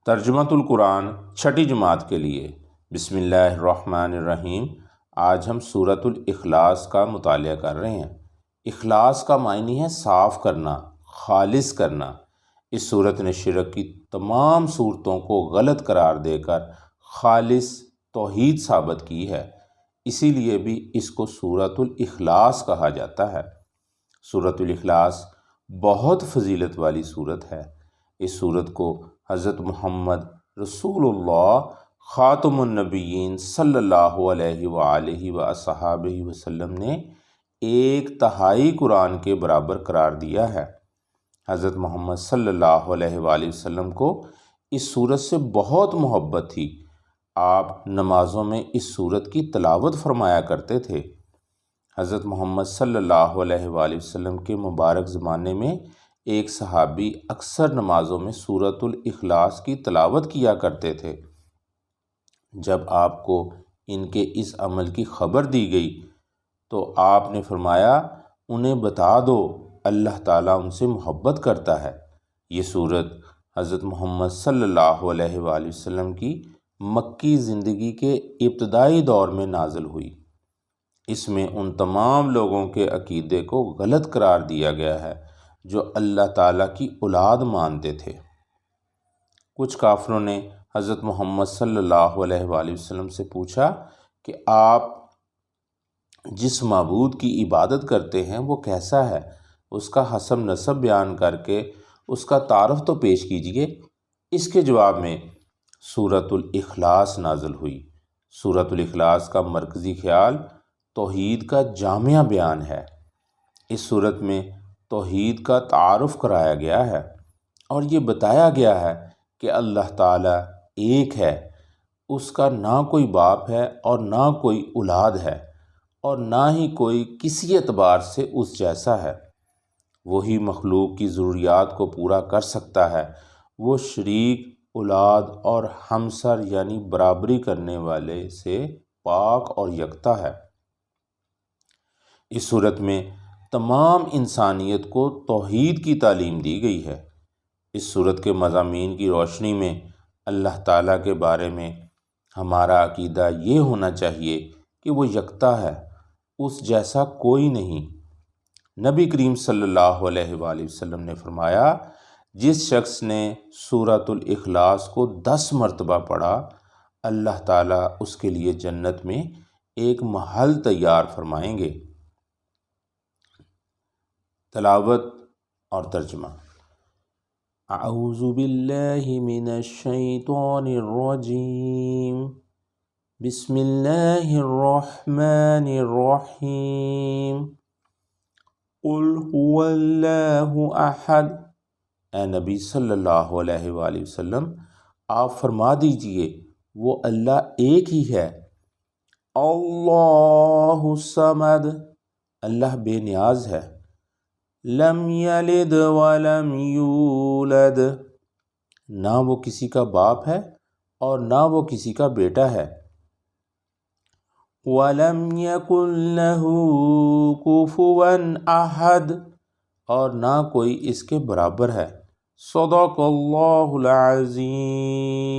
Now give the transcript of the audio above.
ترجمۃ القرآن چھٹی جماعت کے لیے۔ بسم اللہ الرحمن الرحیم۔ آج ہم سورۃ الاخلاص کا مطالعہ کر رہے ہیں۔ اخلاص کا معنی ہے صاف کرنا، خالص کرنا۔ اس سورت نے شرک کی تمام صورتوں کو غلط قرار دے کر خالص توحید ثابت کی ہے، اسی لیے بھی اس کو سورۃ الاخلاص کہا جاتا ہے۔ سورۃ الاخلاص بہت فضیلت والی سورت ہے۔ اس سورت کو حضرت محمد رسول اللہ خاتم النبیین صلی اللہ علیہ وآلہ وصحابہ وسلم نے 1/3 قرآن کے برابر قرار دیا ہے۔ حضرت محمد صلی اللہ علیہ وآلہ وسلم کو اس سورت سے بہت محبت تھی۔ آپ نمازوں میں اس سورت کی تلاوت فرمایا کرتے تھے۔ حضرت محمد صلی اللہ علیہ وآلہ وسلم کے مبارک زمانے میں ایک صحابی اکثر نمازوں میں سورۃ الاخلاص کی تلاوت کیا کرتے تھے۔ جب آپ کو ان کے اس عمل کی خبر دی گئی تو آپ نے فرمایا، انہیں بتا دو اللہ تعالیٰ ان سے محبت کرتا ہے۔ یہ سورت حضرت محمد صلی اللہ علیہ وآلہ وسلم کی مکی زندگی کے ابتدائی دور میں نازل ہوئی۔ اس میں ان تمام لوگوں کے عقیدے کو غلط قرار دیا گیا ہے جو اللہ تعالیٰ کی اولاد مانتے تھے۔ کچھ کافروں نے حضرت محمد صلی اللہ علیہ وآلہ وسلم سے پوچھا کہ آپ جس معبود کی عبادت کرتے ہیں وہ کیسا ہے؟ اس کا حسب نسب بیان کر کے اس کا تعارف تو پیش کیجئے۔ اس کے جواب میں سورۃ الاخلاص نازل ہوئی۔ سورۃ الاخلاص کا مرکزی خیال توحید کا جامع بیان ہے۔ اس سورت میں توحید کا تعارف کرایا گیا ہے اور یہ بتایا گیا ہے کہ اللہ تعالیٰ ایک ہے، اس کا نہ کوئی باپ ہے اور نہ کوئی اولاد ہے اور نہ ہی کوئی کسی اعتبار سے اس جیسا ہے۔ وہی مخلوق کی ضروریات کو پورا کر سکتا ہے۔ وہ شریک، اولاد اور ہمسر یعنی برابری کرنے والے سے پاک اور یکتا ہے۔ اس صورت میں تمام انسانیت کو توحید کی تعلیم دی گئی ہے۔ اس صورت کے مضامین کی روشنی میں اللہ تعالیٰ کے بارے میں ہمارا عقیدہ یہ ہونا چاہیے کہ وہ یکتا ہے، اس جیسا کوئی نہیں۔ نبی کریم صلی اللہ علیہ وآلہ وسلم نے فرمایا، جس شخص نے سورۃ الاخلاص کو 10 مرتبہ پڑھا، اللہ تعالیٰ اس کے لیے جنت میں ایک محل تیار فرمائیں گے۔ تلاوت اور ترجمہ۔ اعوذ باللہ من الشیطان الرجیم، بسم اللہ الرحمن الرحیم۔ قل هو اللہ احد، اے نبی صلی اللہ علیہ وآلہ وسلم آپ فرما دیجئے وہ اللہ ایک ہی ہے۔ اللہ الصمد، اللہ بے نیاز ہے۔ لم یلد ولم یولد، نہ وہ کسی کا باپ ہے اور نہ وہ کسی کا بیٹا ہے۔ ولم یکن لہ کفوا احد، اور نہ کوئی اس کے برابر ہے۔ صدق اللہ العظیم۔